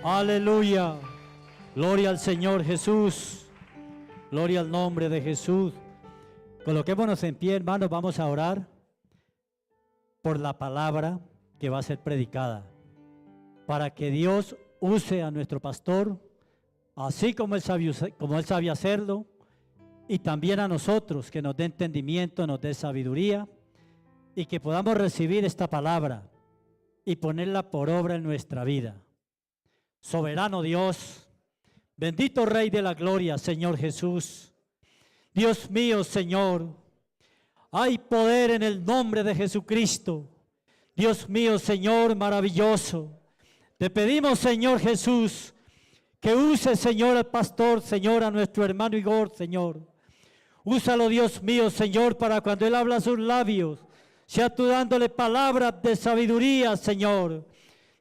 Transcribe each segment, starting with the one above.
Aleluya. Gloria al Señor Jesús. Gloria al nombre de Jesús. Coloquémonos en pie, hermanos. Vamos a orar por la palabra que va a ser predicada, para que Dios use a nuestro pastor, así como él sabía hacerlo, y también a nosotros, que nos dé entendimiento, nos dé sabiduría, y que podamos recibir esta palabra y ponerla por obra en nuestra vida. Soberano Dios, bendito Rey de la Gloria, Señor Jesús. Dios mío, Señor, hay poder en el nombre de Jesucristo. Dios mío, Señor, maravilloso. Te pedimos, Señor Jesús, que use, Señor, al pastor, Señor, a nuestro hermano Igor, Señor. Úsalo, Dios mío, Señor, para cuando él habla sus labios, sea tú dándole palabras de sabiduría, Señor.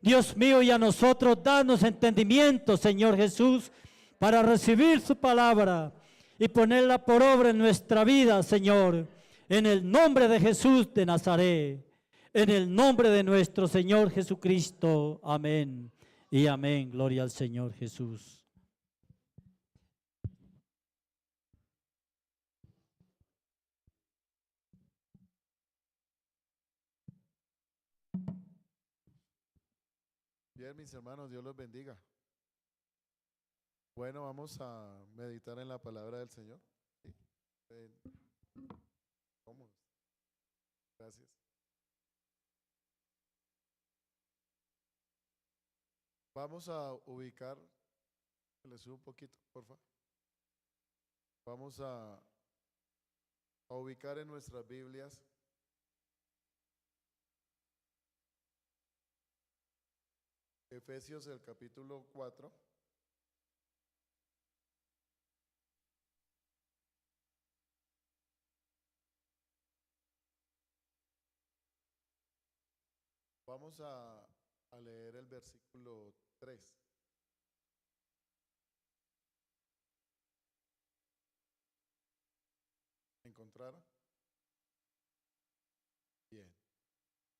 Dios mío, y a nosotros danos entendimiento, Señor Jesús, para recibir su palabra y ponerla por obra en nuestra vida, Señor. En el nombre de Jesús de Nazaret, en el nombre de nuestro Señor Jesucristo. Amén y amén. Gloria al Señor Jesús. Bien, mis hermanos, Dios los bendiga. Bueno, vamos a meditar en la palabra del Señor. ¿Sí? ¿Cómo? Gracias. Vamos a ubicar, le subo un poquito, por favor. Vamos a ubicar en nuestras Biblias Efesios, el capítulo 4. Vamos a leer el versículo 3. ¿Encontraron? Bien.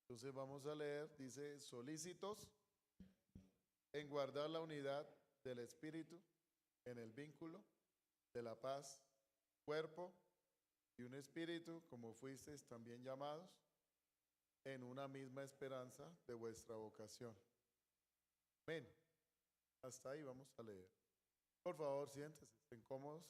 Entonces vamos a leer, dice, solícitos en guardar la unidad del Espíritu en el vínculo de la paz, cuerpo y un espíritu, como fuisteis también llamados, en una misma esperanza de vuestra vocación. Amén. Hasta ahí vamos a leer. Por favor, siéntense, estén cómodos.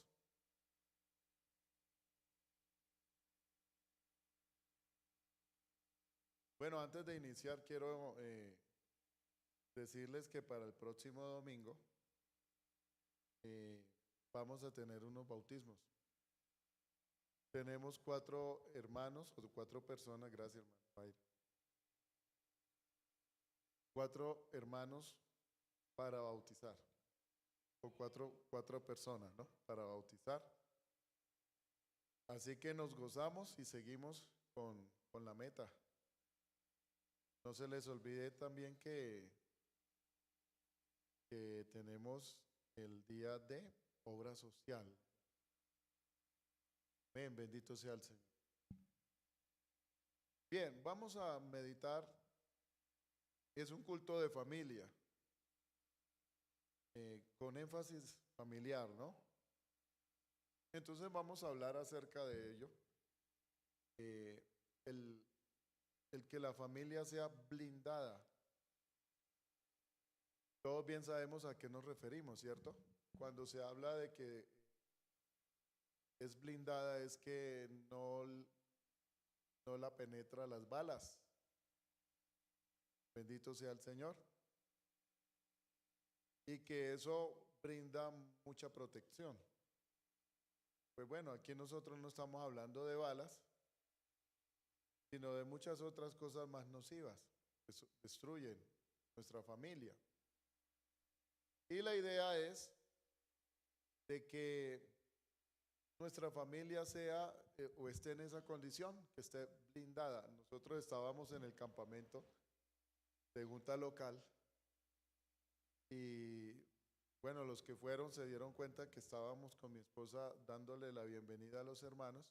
Bueno, antes de iniciar, quiero decirles que para el próximo domingo vamos a tener unos bautismos. Tenemos 4 hermanos o 4 personas, gracias hermano. 4 hermanos para bautizar, o 4 personas, ¿no? Para bautizar. Así que nos gozamos y seguimos con la meta. No se les olvide también que tenemos el día de obra social. Amén, bendito sea el Señor. Bien, vamos a meditar. Es un culto de familia, con énfasis familiar, ¿no? Entonces vamos a hablar acerca de ello. El que la familia sea blindada. Todos bien sabemos a qué nos referimos, ¿cierto? Cuando se habla de que es blindada, es que no la penetra las balas. Bendito sea el Señor. Y que eso brinda mucha protección. Pues bueno, aquí nosotros no estamos hablando de balas, sino de muchas otras cosas más nocivas que destruyen nuestra familia. Y la idea es de que nuestra familia sea o esté en esa condición, que esté blindada. Nosotros estábamos en el campamento de junta local y bueno, los que fueron se dieron cuenta que estábamos con mi esposa dándole la bienvenida a los hermanos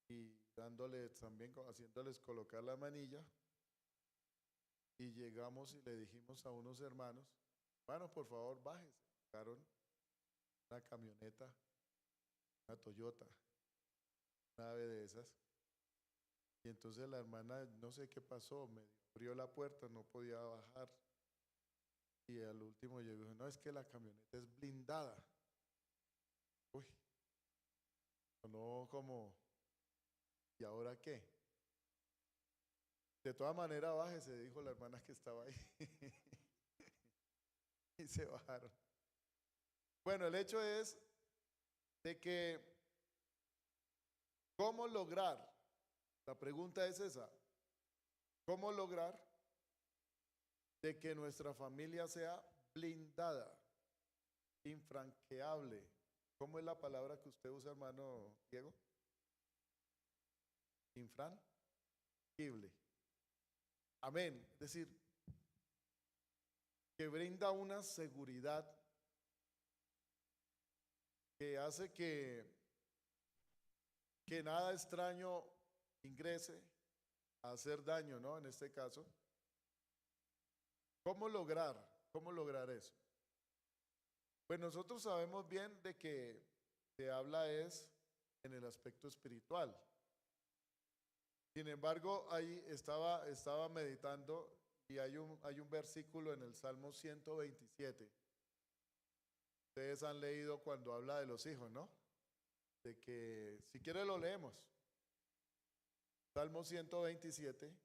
y dándole también, haciéndoles colocar la manilla, y llegamos y le dijimos a unos hermanos hermano, por favor, bájese. Sacaron una camioneta, una Toyota, una ave de esas. Y entonces la hermana, no sé qué pasó, me abrió la puerta, no podía bajar. Y al último yo dije, no, es que la camioneta es blindada. Uy, no como, ¿y ahora qué? De todas maneras, bájese, dijo la hermana que estaba ahí. Y se bajaron. Bueno, el hecho es de que, ¿cómo lograr? La pregunta es esa. ¿Cómo lograr de que nuestra familia sea blindada, infranqueable? ¿Cómo es la palabra que usted usa, hermano Diego? Infranqueable. Amén. Es decir, que brinda una seguridad que hace que nada extraño ingrese a hacer daño, ¿no? En este caso. ¿Cómo lograr eso? Pues nosotros sabemos bien de que se habla es en el aspecto espiritual. Sin embargo, ahí estaba meditando y hay un versículo en el Salmo 127. Ustedes han leído cuando habla de los hijos, ¿no? De que, si quiere lo leemos. Salmo 127.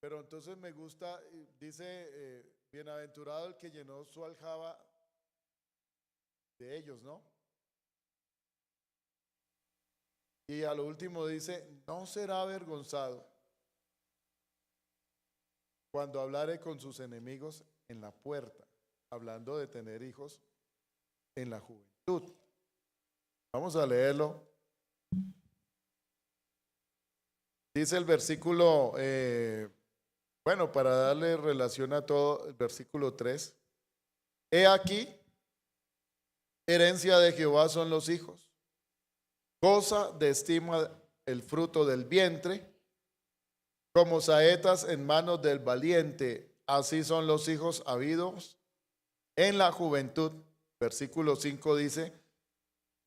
Pero entonces me gusta, dice, bienaventurado el que llenó su aljaba de ellos, ¿no? Y a lo último dice, no será avergonzado cuando hablare con sus enemigos en la puerta, hablando de tener hijos en la juventud. Vamos a leerlo. Dice el versículo, bueno, para darle relación a todo, el versículo 3. He aquí, herencia de Jehová son los hijos, cosa de estima el fruto del vientre, como saetas en manos del valiente, así son los hijos habidos en la juventud. Versículo 5 dice,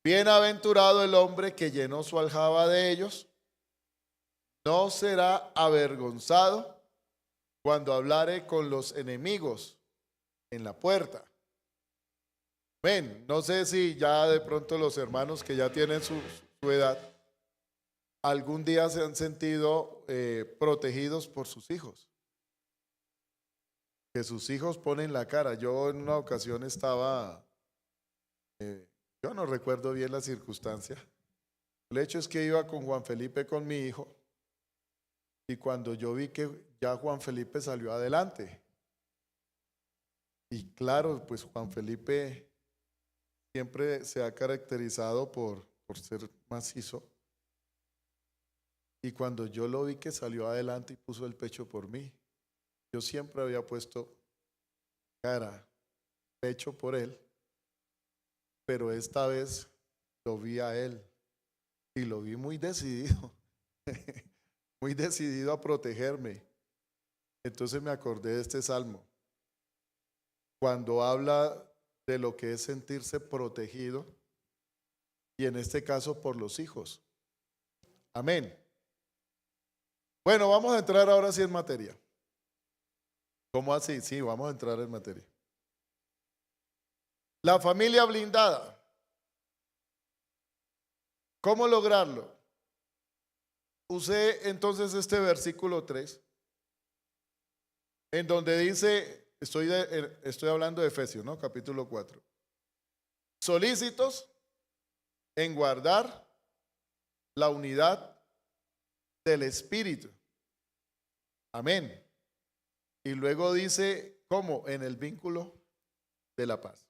bienaventurado el hombre que llenó su aljaba de ellos, no será avergonzado cuando hablare con los enemigos en la puerta. Ven, no sé si ya de pronto los hermanos que ya tienen su edad, algún día se han sentido protegidos por sus hijos. Que sus hijos ponen la cara. Yo en una ocasión estaba, yo no recuerdo bien la circunstancia. El hecho es que iba con Juan Felipe, con mi hijo, y cuando yo vi que ya Juan Felipe salió adelante. Y claro, pues Juan Felipe siempre se ha caracterizado por ser macizo. Y cuando yo lo vi que salió adelante y puso el pecho por mí, yo siempre había puesto cara, pecho por él, pero esta vez lo vi a él y lo vi muy decidido, muy decidido a protegerme. Entonces me acordé de este salmo, cuando habla de lo que es sentirse protegido, y en este caso por los hijos. Amén. Bueno, vamos a entrar ahora sí en materia. ¿Cómo así? Sí, vamos a entrar en materia. La familia blindada. ¿Cómo lograrlo? Usé entonces este versículo 3, en donde dice, estoy hablando de Efesios, ¿no? Capítulo 4. Solícitos en guardar la unidad del Espíritu. Amén. Y luego dice, ¿cómo? En el vínculo de la paz.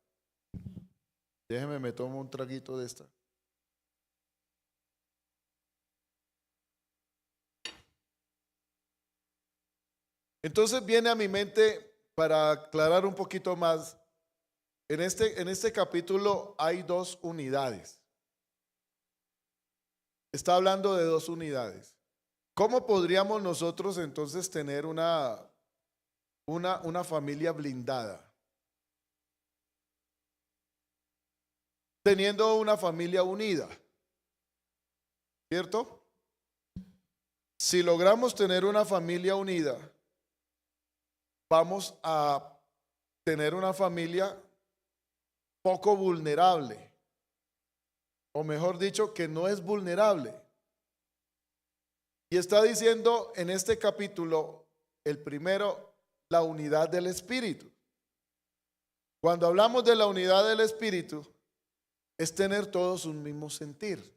Déjeme, me tomo un traguito de esta. Entonces viene a mi mente, para aclarar un poquito más, en este capítulo hay dos unidades. Está hablando de dos unidades. ¿Cómo podríamos nosotros entonces tener una una familia blindada. Teniendo una familia unida, ¿cierto? Si logramos tener una familia unida, vamos a tener una familia poco vulnerable, o mejor dicho, que no es vulnerable. Y está diciendo en este capítulo, el primero, la unidad del Espíritu. Cuando hablamos de la unidad del Espíritu, es tener todos un mismo sentir.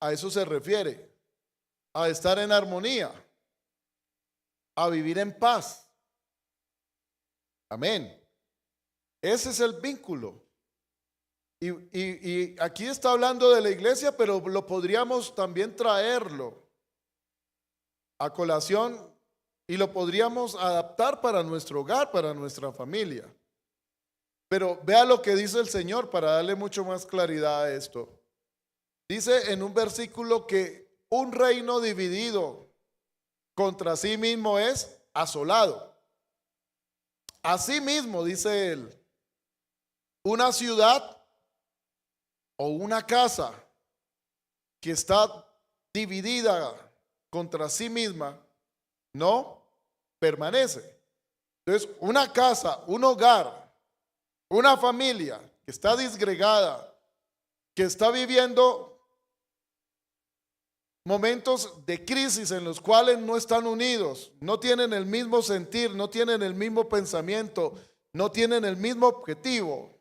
A eso se refiere, a estar en armonía, a vivir en paz. Amén. Ese es el vínculo. Y aquí está hablando de la iglesia, pero lo podríamos también traerlo a colación y lo podríamos adaptar para nuestro hogar, para nuestra familia. Pero vea lo que dice el Señor para darle mucho más claridad a esto. Dice en un versículo que un reino dividido contra sí mismo es asolado. Asimismo, dice él, una ciudad o una casa que está dividida contra sí misma no permanece. Entonces, una casa, un hogar, una familia que está disgregada, que está viviendo momentos de crisis en los cuales no están unidos, no tienen el mismo sentir, no tienen el mismo pensamiento, no tienen el mismo objetivo,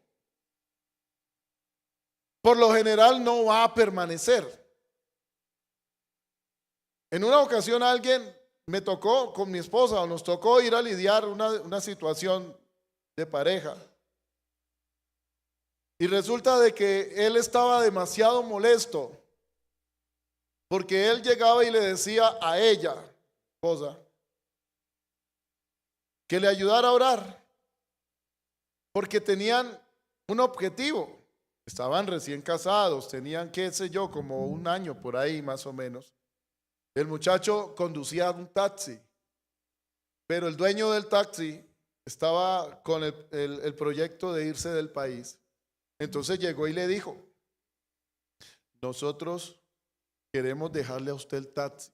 por lo general no va a permanecer. En una ocasión alguien me tocó con mi esposa, o nos tocó ir a lidiar una situación de pareja. Y resulta de que él estaba demasiado molesto porque él llegaba y le decía a ella, esposa, que le ayudara a orar porque tenían un objetivo. Estaban recién casados, tenían, qué sé yo, como un año por ahí más o menos. El muchacho conducía un taxi, pero el dueño del taxi estaba con el proyecto de irse del país. Entonces llegó y le dijo, nosotros queremos dejarle a usted el taxi.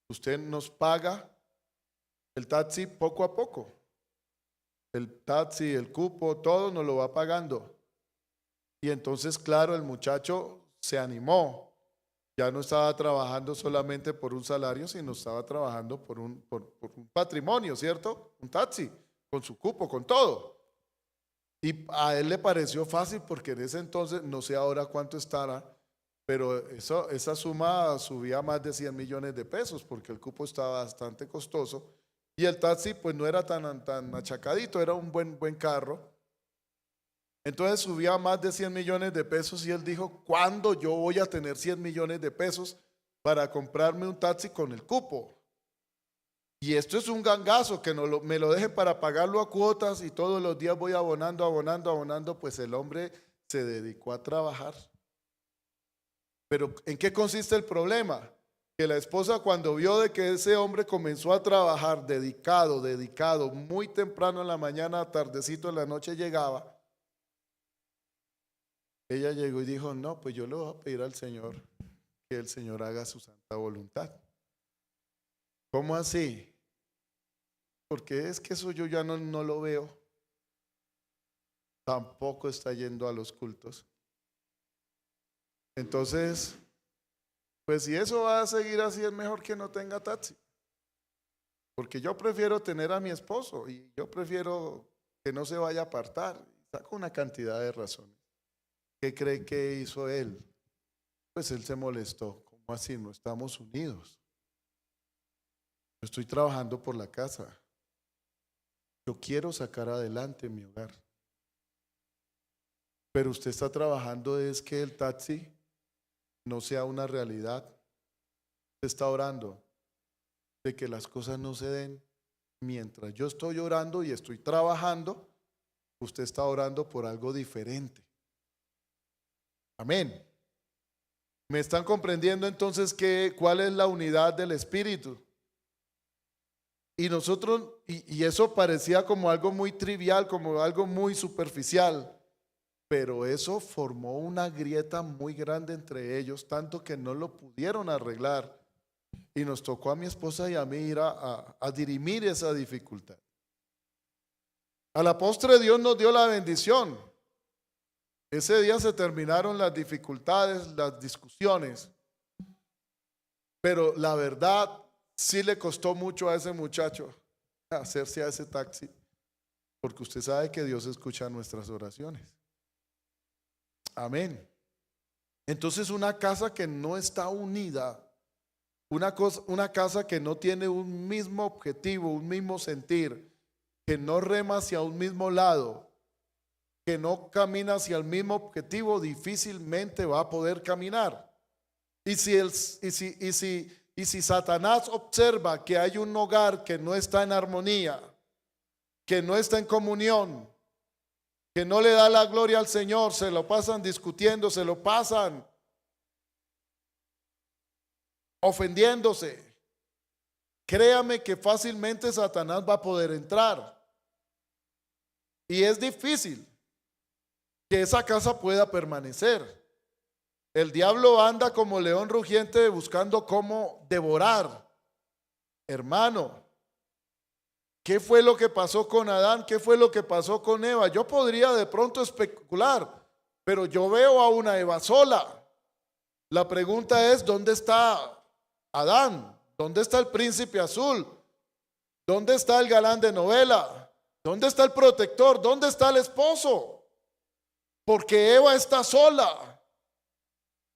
Usted nos paga el taxi poco a poco. El taxi, el cupo, todo nos lo va pagando. Y entonces, claro, el muchacho se animó. Ya no estaba trabajando solamente por un salario, sino estaba trabajando por un patrimonio, ¿cierto? Un taxi, con su cupo, con todo. Y a él le pareció fácil porque en ese entonces, no sé ahora cuánto estará, pero esa suma subía a más de 100 millones de pesos porque el cupo estaba bastante costoso y el taxi pues no era tan achacadito, era un buen carro. Entonces subía a más de 100 millones de pesos y él dijo, ¿cuándo yo voy a tener 100 millones de pesos para comprarme un taxi con el cupo? Y esto es un gangazo, que me lo deje para pagarlo a cuotas y todos los días voy abonando, pues el hombre se dedicó a trabajar. Pero ¿en qué consiste el problema? Que la esposa cuando vio de que ese hombre comenzó a trabajar dedicado, muy temprano en la mañana, tardecito en la noche llegaba, ella llegó y dijo, no, pues yo le voy a pedir al Señor que el Señor haga su santa voluntad. ¿Cómo así? Porque es que eso yo ya no lo veo. Tampoco está yendo a los cultos. Entonces, pues si eso va a seguir así, es mejor que no tenga taxi. Porque yo prefiero tener a mi esposo y yo prefiero que no se vaya a apartar. Saco una cantidad de razones. ¿Qué cree que hizo él? Pues él se molestó. ¿Cómo así? No estamos unidos. Yo estoy trabajando por la casa. Yo quiero sacar adelante mi hogar. Pero usted está trabajando es que el taxi no sea una realidad. Usted está orando de que las cosas no se den. Mientras yo estoy orando y estoy trabajando, usted está orando por algo diferente. Amén. ¿Me están comprendiendo entonces cuál es la unidad del Espíritu? Y nosotros, y eso parecía como algo muy trivial, como algo muy superficial, pero eso formó una grieta muy grande entre ellos, tanto que no lo pudieron arreglar. Y nos tocó a mi esposa y a mí ir a dirimir esa dificultad. A la postre Dios nos dio la bendición. Ese día se terminaron las dificultades, las discusiones. Pero la verdad sí le costó mucho a ese muchacho hacerse a ese taxi, porque usted sabe que Dios escucha nuestras oraciones. Amén. Entonces una casa que no está unida, una casa que no tiene un mismo objetivo, un mismo sentir, que no rema hacia un mismo lado, que no camina hacia el mismo objetivo, difícilmente va a poder caminar. Y si Satanás observa que hay un hogar que no está en armonía, que no está en comunión, que no le da la gloria al Señor, se lo pasan discutiendo, se lo pasan ofendiéndose, créame que fácilmente Satanás va a poder entrar. Y es difícil que esa casa pueda permanecer. El diablo anda como león rugiente buscando cómo devorar. Hermano, ¿qué fue lo que pasó con Adán? ¿Qué fue lo que pasó con Eva? Yo podría de pronto especular, pero yo veo a una Eva sola. La pregunta es, ¿dónde está Adán? ¿Dónde está el príncipe azul? ¿Dónde está el galán de novela? ¿Dónde está el protector? ¿Dónde está el esposo? Porque Eva está sola.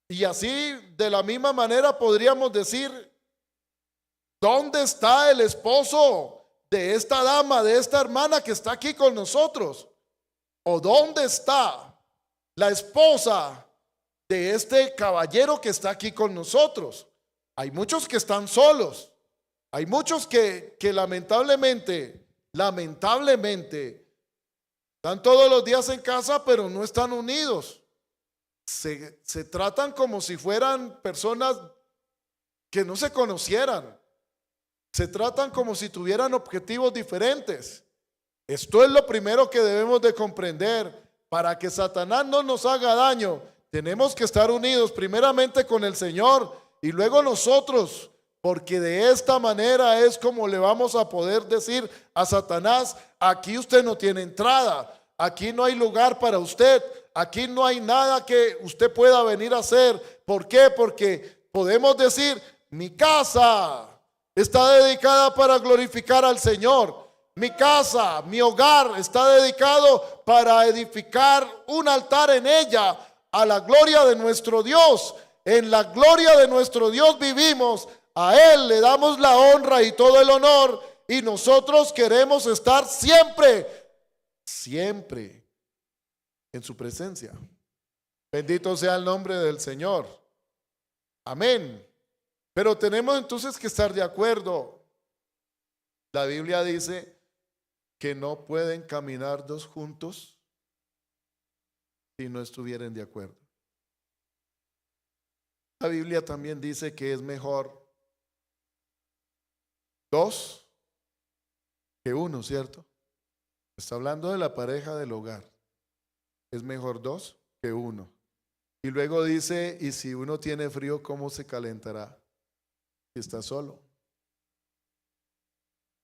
Y así, de la misma manera, podríamos decir, ¿dónde está el esposo de esta dama, de esta hermana que está aquí con nosotros? ¿O dónde está la esposa de este caballero que está aquí con nosotros? Hay muchos que están solos. Hay muchos que lamentablemente, están todos los días en casa, pero no están unidos. Se tratan como si fueran personas que no se conocieran. Se tratan como si tuvieran objetivos diferentes. Esto es lo primero que debemos de comprender. Para que Satanás no nos haga daño, tenemos que estar unidos primeramente con el Señor y luego nosotros, porque de esta manera es como le vamos a poder decir a Satanás: aquí usted no tiene entrada, aquí no hay lugar para usted. Aquí no hay nada que usted pueda venir a hacer. ¿Por qué? Porque podemos decir: mi casa está dedicada para glorificar al Señor. Mi casa, mi hogar está dedicado para edificar un altar en ella a la gloria de nuestro Dios. En la gloria de nuestro Dios vivimos. A Él le damos la honra y todo el honor. Y nosotros queremos estar siempre en su presencia. Bendito sea el nombre del Señor. Amén. Pero tenemos entonces que estar de acuerdo. La Biblia dice que no pueden caminar dos juntos si no estuvieran de acuerdo. La Biblia también dice que es mejor dos que uno, ¿cierto? Está hablando de la pareja del hogar. Es mejor dos que uno. Y luego dice: y si uno tiene frío, ¿cómo se calentará si está solo?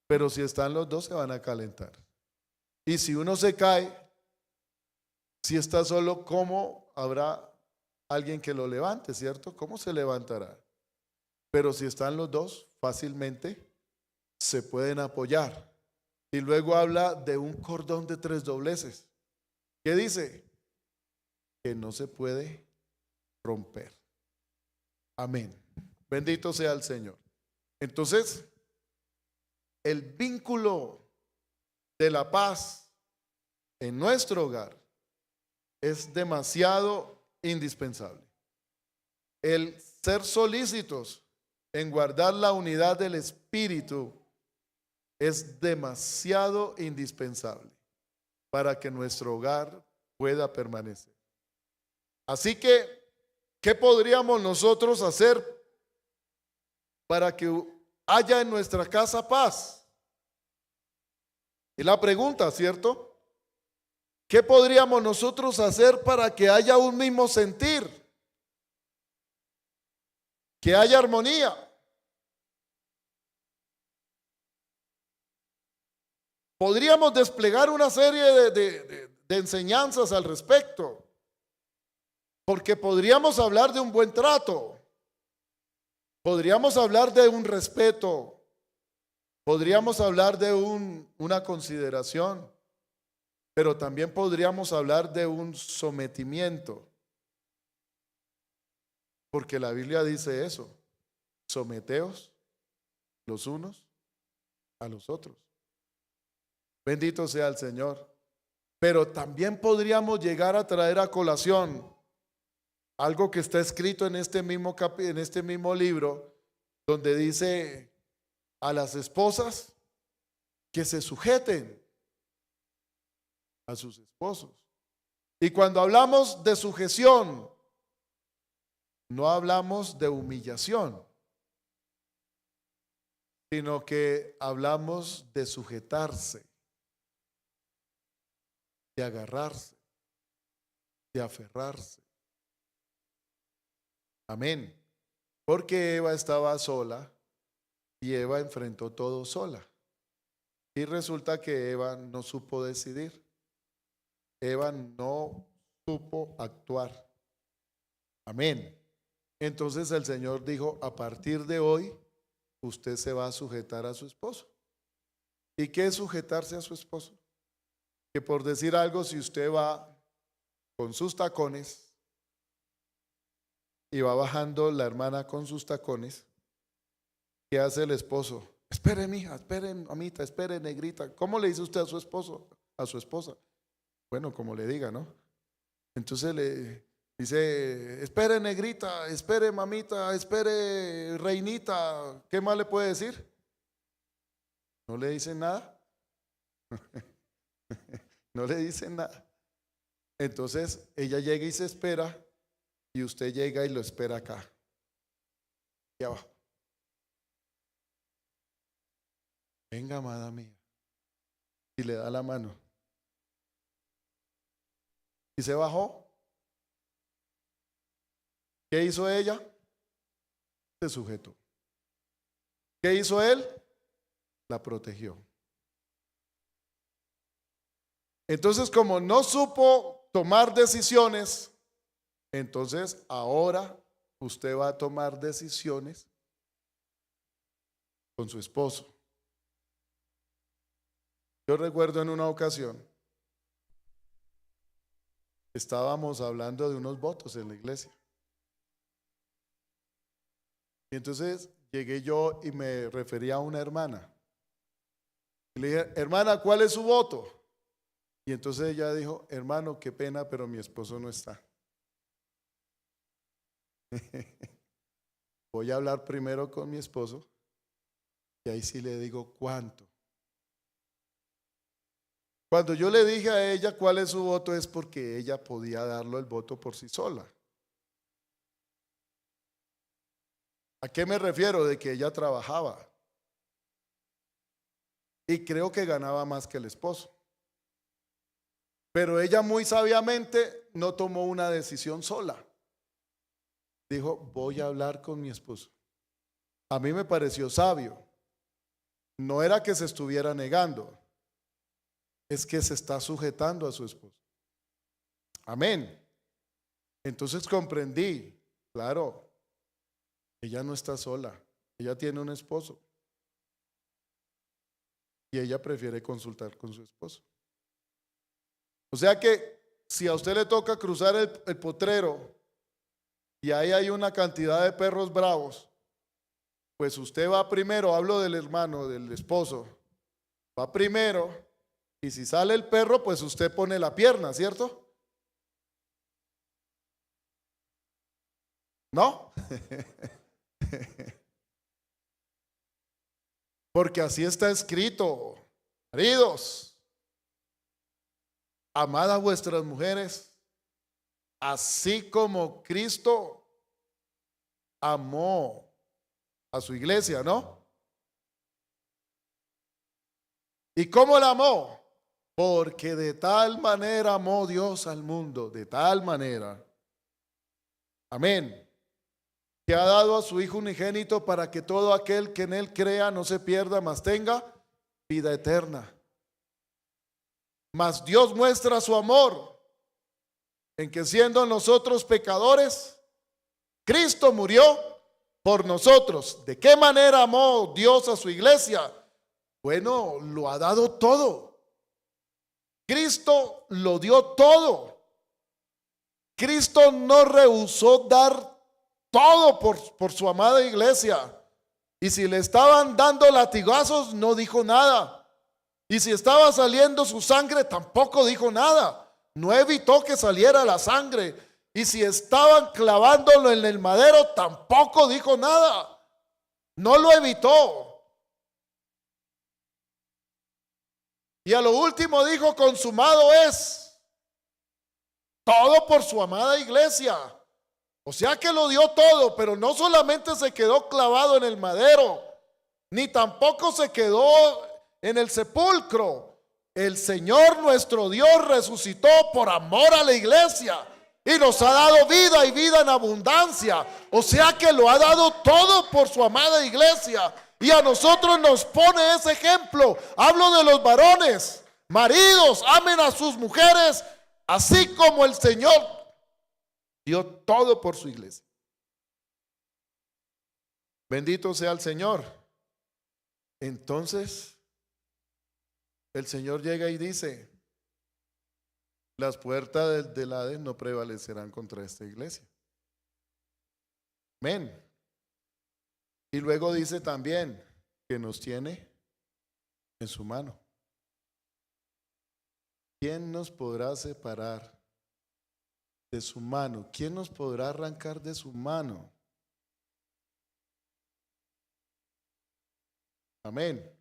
Pero si están los dos, se van a calentar. Y si uno se cae, si está solo, ¿cómo habrá alguien que lo levante, cierto? ¿Cómo se levantará? Pero si están los dos, fácilmente se pueden apoyar. Y luego habla de un cordón de 3 dobleces. ¿Qué dice? Que no se puede romper. Amén. Bendito sea el Señor. Entonces, el vínculo de la paz en nuestro hogar es demasiado indispensable. El ser solícitos en guardar la unidad del espíritu es demasiado indispensable para que nuestro hogar pueda permanecer. Así que, ¿qué podríamos nosotros hacer para que haya en nuestra casa paz? Es la pregunta, ¿cierto? ¿Qué podríamos nosotros hacer para que haya un mismo sentir? Que haya armonía. Podríamos desplegar una serie de enseñanzas al respecto, porque podríamos hablar de un buen trato, podríamos hablar de un respeto, podríamos hablar de una consideración, pero también podríamos hablar de un sometimiento, porque la Biblia dice eso: someteos los unos a los otros. Bendito sea el Señor. Pero también podríamos llegar a traer a colación algo que está escrito en este mismo libro, donde dice a las esposas que se sujeten a sus esposos. Y cuando hablamos de sujeción, no hablamos de humillación, sino que hablamos de sujetarse, de agarrarse, de aferrarse. Amén. Porque Eva estaba sola y Eva enfrentó todo sola. Y resulta que Eva no supo decidir. Eva no supo actuar. Amén. Entonces el Señor dijo: a partir de hoy usted se va a sujetar a su esposo. ¿Y qué es sujetarse a su esposo? Que por decir algo, si usted va con sus tacones y va bajando la hermana con sus tacones, ¿qué hace el esposo? Espere, mija, espere, mamita, espere, negrita. ¿Cómo le dice usted a su esposo, a su esposa? Bueno, como le diga, ¿no? Entonces le dice: espere, negrita, espere, mamita, espere, reinita. ¿Qué más le puede decir? ¿No le dicen nada? No le dicen nada. Entonces ella llega y se espera, y usted llega y lo espera acá, aquí abajo. Venga, amada mía, y le da la mano. Y se bajó. ¿Qué hizo ella? Se sujetó. ¿Qué hizo él? La protegió. Entonces, como no supo tomar decisiones, entonces ahora usted va a tomar decisiones con su esposo. Yo recuerdo en una ocasión, estábamos hablando de unos votos en la iglesia. Y entonces llegué yo y me referí a una hermana. Y le dije: hermana, ¿cuál es su voto? Y entonces ella dijo: hermano, qué pena, pero mi esposo no está. Voy a hablar primero con mi esposo y ahí sí le digo cuánto. Cuando yo le dije a ella cuál es su voto, es porque ella podía darlo el voto por sí sola. ¿A qué me refiero? De que ella trabajaba y creo que ganaba más que el esposo. Pero ella muy sabiamente no tomó una decisión sola. Dijo: voy a hablar con mi esposo. A mí me pareció sabio. No era que se estuviera negando, es que se está sujetando a su esposo. Amén. Entonces comprendí, claro, ella no está sola, ella tiene un esposo y ella prefiere consultar con su esposo. O sea que si a usted le toca cruzar el potrero y ahí hay una cantidad de perros bravos, pues usted va primero, hablo del hermano, del esposo, va primero, y si sale el perro, pues usted pone la pierna, ¿cierto? ¿No? Porque así está escrito: maridos, amad a vuestras mujeres, así como Cristo amó a su iglesia, ¿no? ¿Y cómo la amó? Porque de tal manera amó Dios al mundo, de tal manera. Amén. Que ha dado a su Hijo unigénito para que todo aquel que en él crea no se pierda, mas tenga vida eterna. Mas Dios muestra su amor en que siendo nosotros pecadores, Cristo murió por nosotros. ¿De qué manera amó Dios a su iglesia? Bueno, lo ha dado todo. Cristo lo dio todo. Cristo no rehusó dar todo por su amada iglesia. Y si le estaban dando latigazos, no dijo nada. Y si estaba saliendo su sangre, tampoco dijo nada. No evitó que saliera la sangre. Y si estaban clavándolo en el madero, tampoco dijo nada. No lo evitó. Y a lo último dijo, consumado es. Todo por su amada iglesia. O sea que lo dio todo, pero no solamente se quedó clavado en el madero, ni tampoco se quedó en el sepulcro. El Señor nuestro Dios resucitó por amor a la iglesia y nos ha dado vida y vida en abundancia. O sea que lo ha dado todo por su amada iglesia. Y a nosotros nos pone ese ejemplo. Hablo de los varones. Maridos, amen a sus mujeres, así como el Señor dio todo por su iglesia. Bendito sea el Señor. Entonces, el Señor llega y dice, las puertas del Hades no prevalecerán contra esta iglesia. Amén. Y luego dice también que nos tiene en su mano. ¿Quién nos podrá separar de su mano? ¿Quién nos podrá arrancar de su mano? Amén.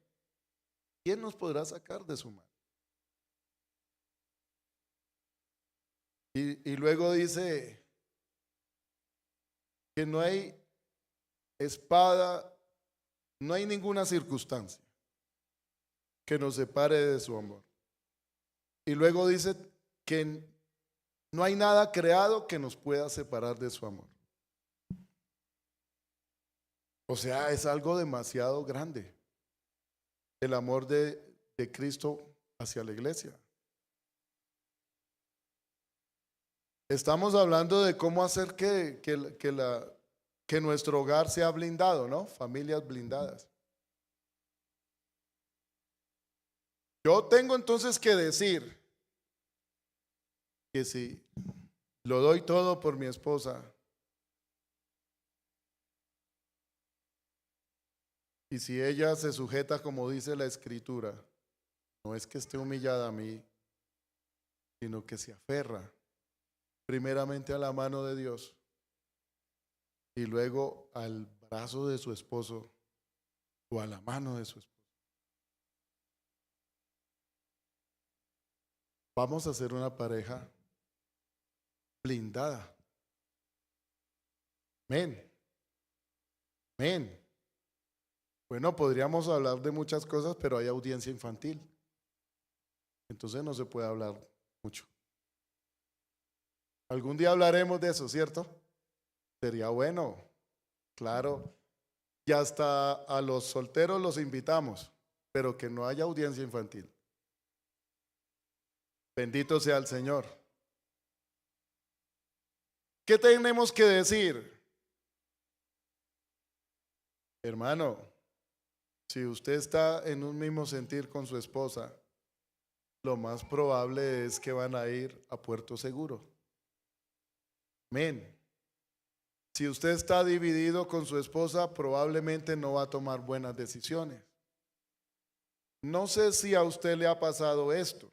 ¿Quién nos podrá sacar de su mano? Y luego dice que no hay espada, no hay ninguna circunstancia que nos separe de su amor. Y luego dice que no hay nada creado que nos pueda separar de su amor. O sea, es algo demasiado grande el amor de Cristo hacia la iglesia. Estamos hablando de cómo hacer que nuestro hogar sea blindado, ¿no? Familias blindadas. Yo tengo entonces que decir que si lo doy todo por mi esposa y si ella se sujeta como dice la Escritura, no es que esté humillada a mí, sino que se aferra primeramente a la mano de Dios y luego al brazo de su esposo o a la mano de su esposo. Vamos a ser una pareja blindada. Amén. Amén. Bueno, podríamos hablar de muchas cosas, pero hay audiencia infantil. Entonces no se puede hablar mucho. Algún día hablaremos de eso, ¿cierto? Sería bueno, claro. Y hasta a los solteros los invitamos, pero que no haya audiencia infantil. Bendito sea el Señor. ¿Qué tenemos que decir? Hermano, si usted está en un mismo sentir con su esposa, lo más probable es que van a ir a puerto seguro. Amén. Si usted está dividido con su esposa, probablemente no va a tomar buenas decisiones. No sé si a usted le ha pasado esto.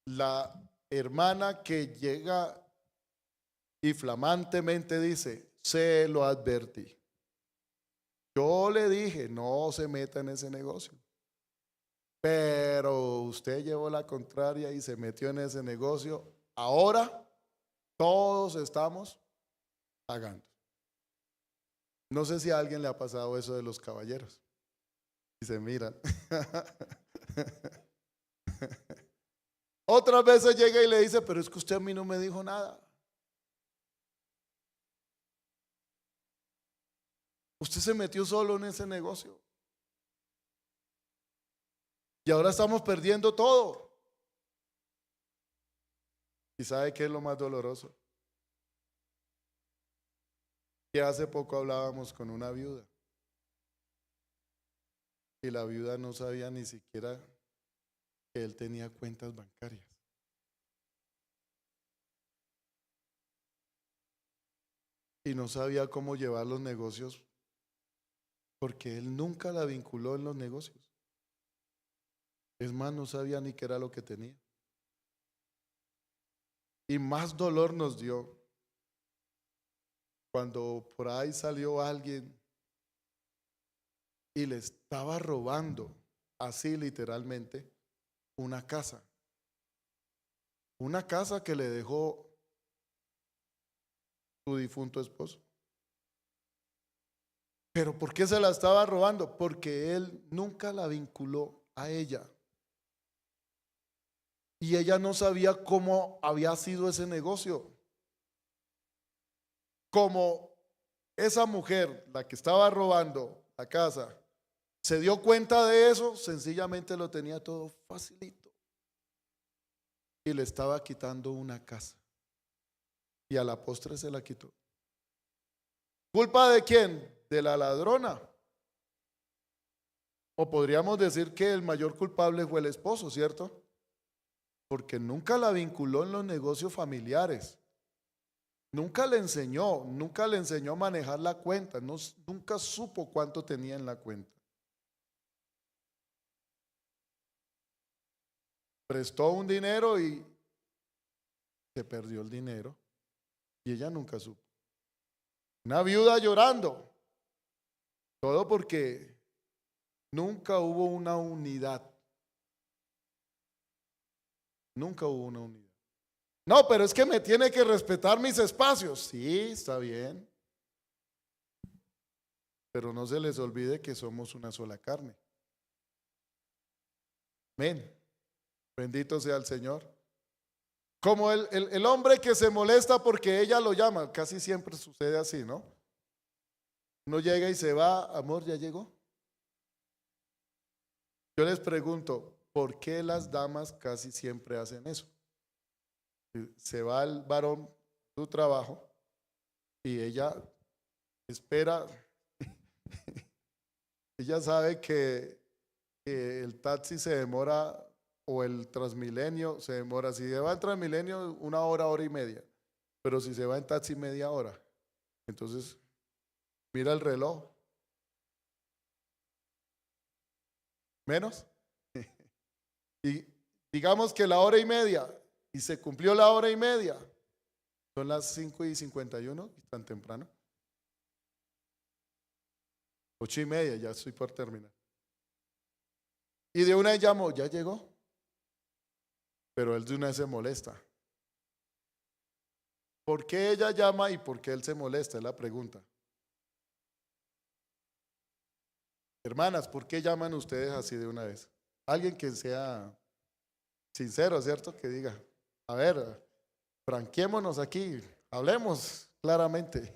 La hermana que llega y flamantemente dice, se lo advertí. Yo le dije, no se meta en ese negocio. Pero usted llevó la contraria y se metió en ese negocio. Ahora todos estamos pagando. No sé si a alguien le ha pasado eso de los caballeros. Y se miran. Otras veces llega y le dice, pero es que usted a mí no me dijo nada. Usted se metió solo en ese negocio. Y ahora estamos perdiendo todo. ¿Y sabe qué es lo más doloroso? Que hace poco hablábamos con una viuda. Y la viuda no sabía ni siquiera que él tenía cuentas bancarias. Y no sabía cómo llevar los negocios porque él nunca la vinculó en los negocios. Es más, no sabía ni qué era lo que tenía. Y más dolor nos dio cuando por ahí salió alguien y le estaba robando, así literalmente, una casa. Una casa que le dejó su difunto esposo. ¿Pero por qué se la estaba robando? Porque él nunca la vinculó a ella. Y ella no sabía cómo había sido ese negocio. Como esa mujer, la que estaba robando la casa, se dio cuenta de eso, sencillamente lo tenía todo facilito. Y le estaba quitando una casa. Y a la postre se la quitó. ¿Culpa de quién? De la ladrona. O podríamos decir que el mayor culpable fue el esposo, ¿cierto? Porque nunca la vinculó en los negocios familiares. Nunca le enseñó a manejar la cuenta. Nunca supo cuánto tenía en la cuenta. Prestó un dinero y se perdió el dinero. Y ella nunca supo. Una viuda llorando. Todo porque nunca hubo una unidad. Nunca hubo una unidad. No, pero es que me tiene que respetar mis espacios. Sí, está bien. Pero no se les olvide que somos una sola carne. Amén. Bendito sea el Señor. Como el hombre que se molesta porque ella lo llama. Casi siempre sucede así, ¿no? Uno llega y se va. Amor, ¿ya llegó? Yo les pregunto, ¿por qué las damas casi siempre hacen eso? Se va el varón a su trabajo y ella espera. Ella sabe que el taxi se demora o el Transmilenio se demora. Si se va en Transmilenio, 1 hora, 1 hora y media. Pero si se va en taxi, media hora. Entonces, mira el reloj. ¿Menos? Y digamos que la 1 hora y media. Y se cumplió la 1 hora y media. Son las 5:51, tan temprano. 8:30, ya estoy por terminar. Y de una vez llamó, ¿ya llegó? Pero él de una vez se molesta. ¿Por qué ella llama y por qué él se molesta? Es la pregunta. Hermanas, ¿por qué llaman ustedes así de una vez? Alguien que sea sincero, ¿cierto? Que diga, a ver, franquémonos aquí, hablemos claramente.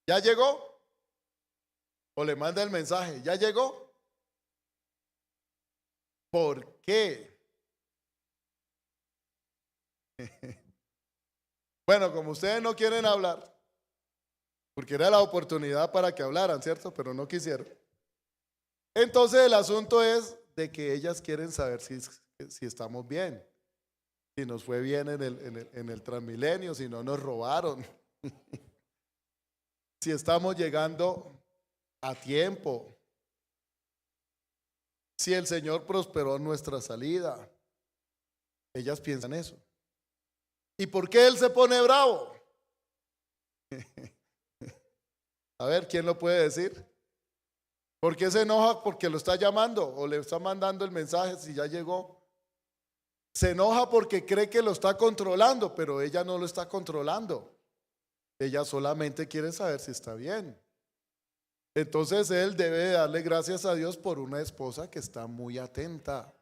¿Ya llegó? O le manda el mensaje, ¿ya llegó? ¿Por qué? Bueno, como ustedes no quieren hablar, porque era la oportunidad para que hablaran, ¿cierto? Pero no quisieron. Entonces el asunto es de que ellas quieren saber si estamos bien, si nos fue bien en el Transmilenio, si no nos robaron, si estamos llegando a tiempo, si el Señor prosperó nuestra salida. Ellas piensan eso. ¿Y por qué él se pone bravo? A ver, ¿quién lo puede decir? ¿Por qué se enoja? Porque lo está llamando o le está mandando el mensaje si ya llegó. Se enoja porque cree que lo está controlando, pero ella no lo está controlando. Ella solamente quiere saber si está bien. Entonces él debe darle gracias a Dios por una esposa que está muy atenta.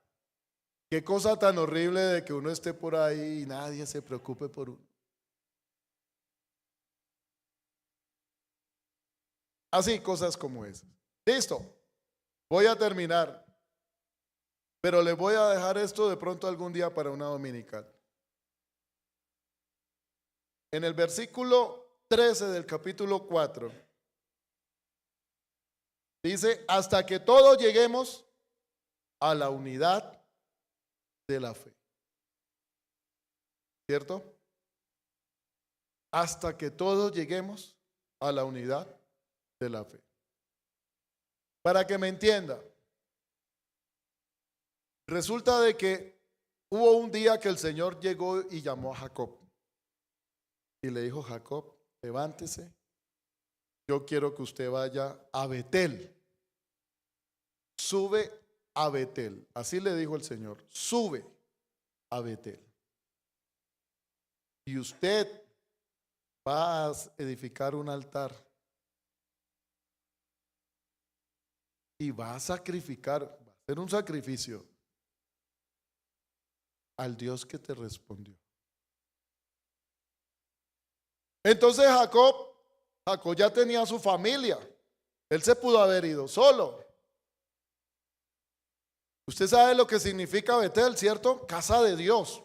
Qué cosa tan horrible de que uno esté por ahí y nadie se preocupe por uno. Así, cosas como esas. Listo, voy a terminar. Pero les voy a dejar esto de pronto algún día para una dominical. En el versículo 13 del capítulo 4, dice, hasta que todos lleguemos a la unidad de la fe. ¿Cierto? Hasta que todos lleguemos a la unidad de la fe. Para que me entienda, resulta de que hubo un día que el Señor llegó y llamó a Jacob. Y le dijo, Jacob, levántese. Yo quiero que usted vaya a Betel. Sube a Betel. Así le dijo el Señor. Sube a Betel. Y usted va a edificar un altar. Y va a sacrificar, va a hacer un sacrificio al Dios que te respondió. Entonces Jacob ya tenía su familia. Él se pudo haber ido solo. Usted sabe lo que significa Betel, ¿cierto? Casa de Dios.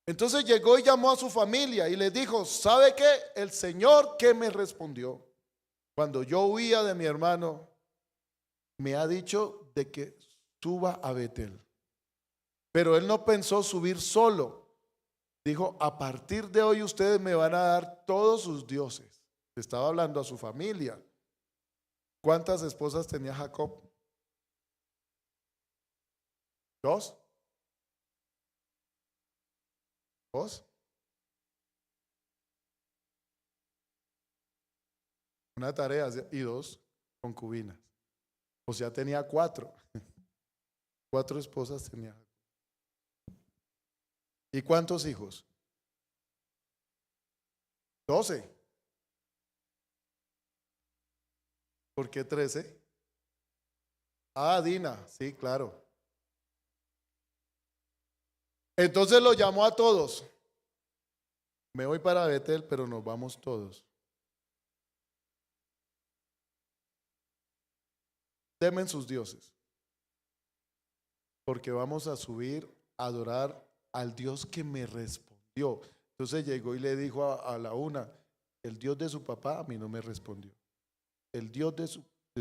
Entonces llegó y llamó a su familia y les dijo, ¿sabe qué? El Señor que me respondió cuando yo huía de mi hermano me ha dicho de que suba a Betel. Pero él no pensó subir solo. Dijo, a partir de hoy ustedes me van a dar todos sus dioses. Estaba hablando a su familia. ¿Cuántas esposas tenía Jacob? ¿Dos? ¿Dos? Una tarea y dos concubinas. O sea, tenía cuatro. Cuatro esposas tenía. ¿Y cuántos hijos? 12. ¿Por qué 13? Ah, Dina, sí, claro. Entonces lo llamó a todos. Me voy para Betel, pero nos vamos todos. Temen sus dioses, porque vamos a subir a adorar al Dios que me respondió. Entonces llegó y le dijo a la una, el Dios de su papá a mí no me respondió. El Dios de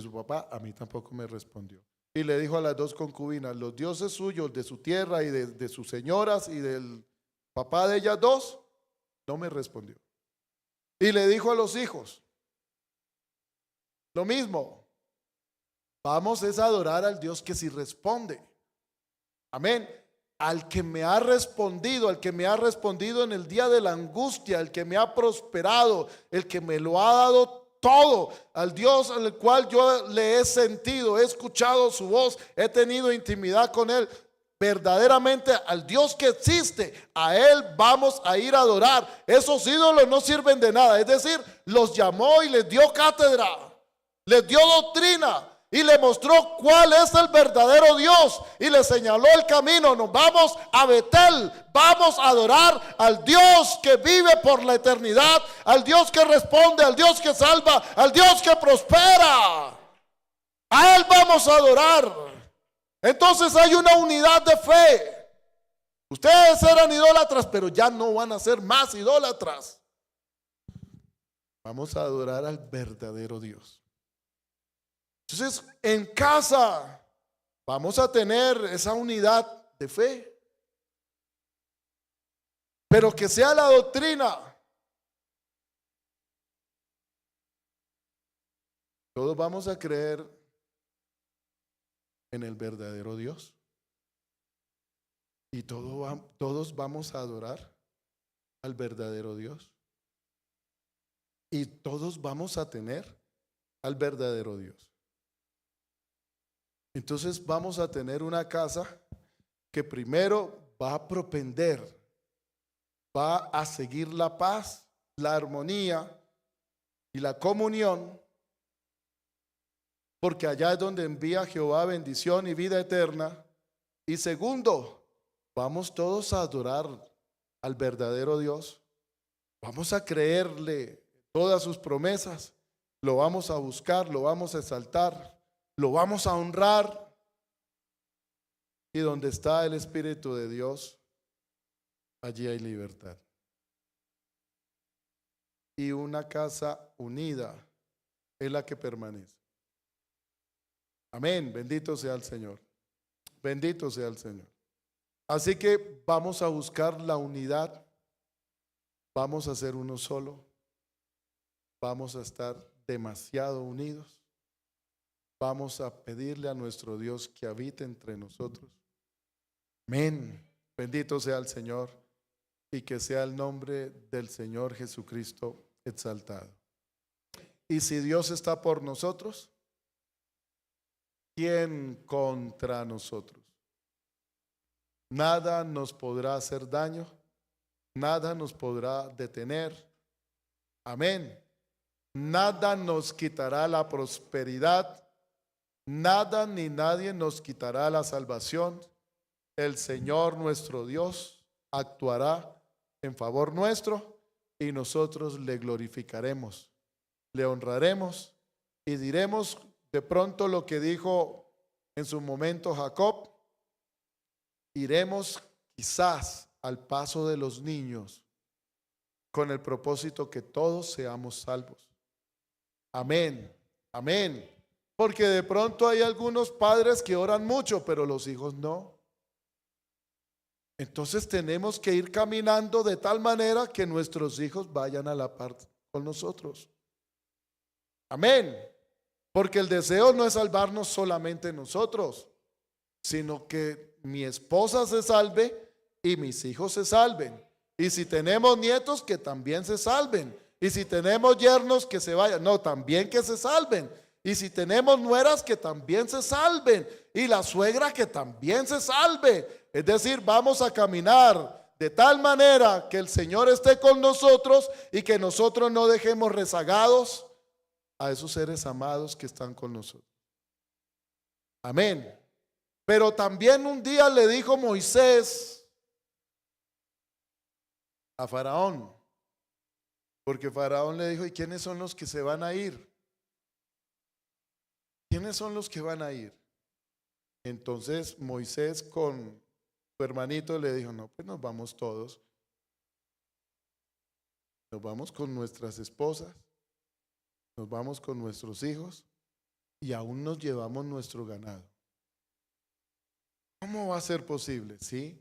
su papá a mí tampoco me respondió. Y le dijo a las dos concubinas, los dioses suyos de su tierra y de sus señoras y del papá de ellas dos, no me respondió. Y le dijo a los hijos, lo mismo, vamos es a adorar al Dios que sí responde. Amén. Al que me ha respondido, al que me ha respondido en el día de la angustia, el que me ha prosperado, el que me lo ha dado todo, al Dios al cual yo le he sentido, he escuchado su voz, he tenido intimidad con él. Verdaderamente al Dios que existe, a él vamos a ir a adorar. Esos ídolos no sirven de nada, es decir, los llamó y les dio cátedra, les dio doctrina y le mostró cuál es el verdadero Dios y le señaló el camino. Nos vamos a Betel, vamos a adorar al Dios que vive por la eternidad, al Dios que responde, al Dios que salva, al Dios que prospera. A él vamos a adorar. Entonces hay una unidad de fe. Ustedes eran idólatras, pero ya no van a ser más idólatras. Vamos a adorar al verdadero Dios. Entonces, en casa vamos a tener esa unidad de fe, pero que sea la doctrina. Todos vamos a creer en el verdadero Dios y todos vamos a adorar al verdadero Dios y todos vamos a tener al verdadero Dios. Entonces vamos a tener una casa que primero va a propender, va a seguir la paz, la armonía y la comunión, porque allá es donde envía Jehová bendición y vida eterna. Y segundo, vamos todos a adorar al verdadero Dios. Vamos a creerle todas sus promesas. Lo vamos a buscar, lo vamos a exaltar, lo vamos a honrar. Y donde está el Espíritu de Dios, allí hay libertad. Y una casa unida es la que permanece. Amén. Bendito sea el Señor. Bendito sea el Señor. Así que vamos a buscar la unidad. Vamos a ser uno solo. Vamos a estar demasiado unidos. Vamos a pedirle a nuestro Dios que habite entre nosotros. Amén. Bendito sea el Señor y que sea el nombre del Señor Jesucristo exaltado. Y si Dios está por nosotros, ¿quién contra nosotros? Nada nos podrá hacer daño, nada nos podrá detener. Amén. Nada nos quitará la prosperidad, nada ni nadie nos quitará la salvación. El Señor nuestro Dios actuará en favor nuestro y nosotros le glorificaremos, le honraremos y diremos de pronto lo que dijo en su momento Jacob: iremos quizás al paso de los niños con el propósito que todos seamos salvos. Amén, amén. Porque de pronto hay algunos padres que oran mucho, pero los hijos no. Entonces tenemos que ir caminando de tal manera que nuestros hijos vayan a la par con nosotros. Amén. Porque el deseo no es salvarnos solamente nosotros, sino que mi esposa se salve y mis hijos se salven. Y si tenemos nietos, que también se salven. Y si tenemos yernos, que se vayan. No, también que se salven. Y si tenemos nueras, que también se salven. Y la suegra, que también se salve. Es decir, vamos a caminar de tal manera que el Señor esté con nosotros y que nosotros no dejemos rezagados a esos seres amados que están con nosotros. Amén. Pero también un día le dijo Moisés a Faraón, porque Faraón le dijo: ¿y quiénes son los que se van a ir? ¿Quiénes son los que van a ir? Entonces Moisés con su hermanito le dijo: no, pues nos vamos todos. Nos vamos con nuestras esposas, nos vamos con nuestros hijos y aún nos llevamos nuestro ganado. ¿Cómo va a ser posible? Sí,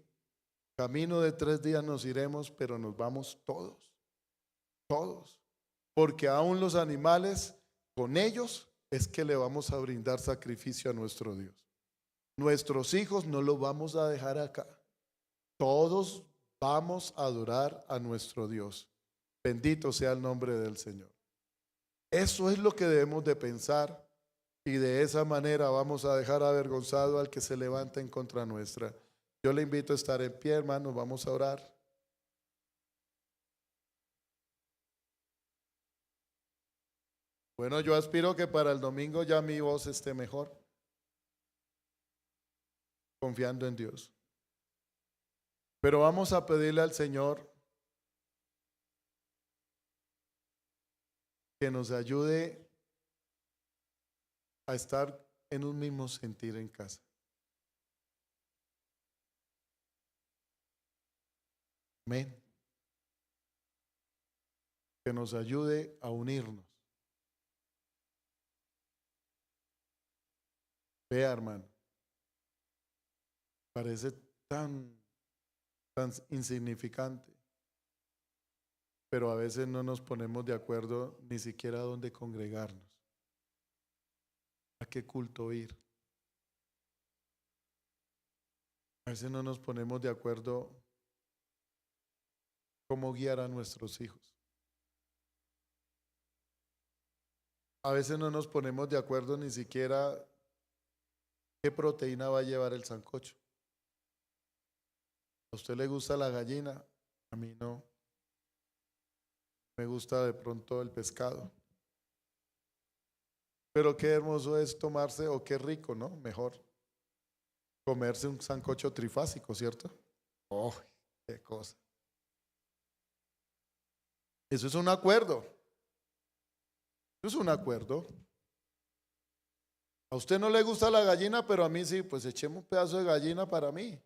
camino de 3 días nos iremos, pero nos vamos todos, todos. Porque aún los animales, con ellos es que le vamos a brindar sacrificio a nuestro Dios. Nuestros hijos no los vamos a dejar acá. Todos vamos a adorar a nuestro Dios. Bendito sea el nombre del Señor. Eso es lo que debemos de pensar y de esa manera vamos a dejar avergonzado al que se levanta en contra nuestra. Yo le invito a estar en pie, hermanos, vamos a orar. Bueno, yo aspiro que para el domingo ya mi voz esté mejor, confiando en Dios. Pero vamos a pedirle al Señor que nos ayude a estar en un mismo sentir en casa. Amén. Que nos ayude a unirnos. Vea, hermano, parece tan insignificante, pero a veces no nos ponemos de acuerdo ni siquiera a dónde congregarnos, a qué culto ir. A veces no nos ponemos de acuerdo cómo guiar a nuestros hijos. A veces no nos ponemos de acuerdo ni siquiera qué proteína va a llevar el sancocho. ¿A usted le gusta la gallina? A mí no. Me gusta de pronto el pescado. Pero qué hermoso es tomarse, o qué rico, ¿no? Mejor comerse un sancocho trifásico, ¿cierto? ¡Oh, qué cosa! Eso es un acuerdo. Eso es un acuerdo. A usted no le gusta la gallina, pero a mí sí, pues echemos un pedazo de gallina para mí.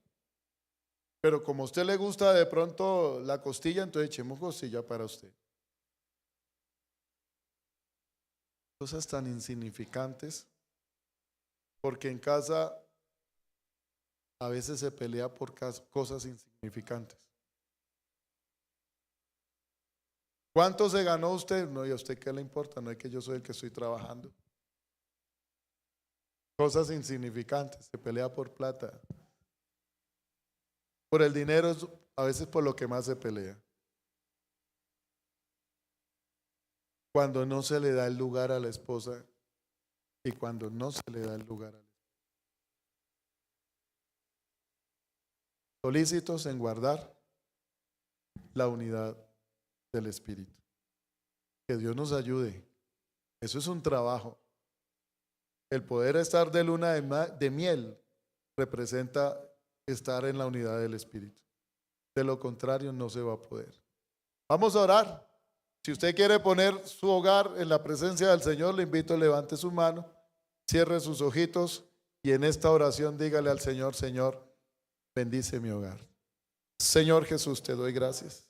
Pero como a usted le gusta de pronto la costilla, entonces echemos costilla para usted. Cosas tan insignificantes, porque en casa a veces se pelea por cosas insignificantes. ¿Cuánto se ganó usted? No, ¿y a usted qué le importa? No es que yo soy el que estoy trabajando. Cosas insignificantes, se pelea por plata. Por el dinero es a veces por lo que más se pelea. Cuando no se le da el lugar a la esposa y cuando no se le da el lugar a la esposa. Solícitos en guardar la unidad del Espíritu. Que Dios nos ayude. Eso es un trabajo. El poder estar de luna de miel representa estar en la unidad del Espíritu. De lo contrario no se va a poder. Vamos a orar. Si usted quiere poner su hogar en la presencia del Señor, le invito a levante su mano, cierre sus ojitos y en esta oración dígale al Señor: Señor, bendice mi hogar. Señor Jesús, te doy gracias.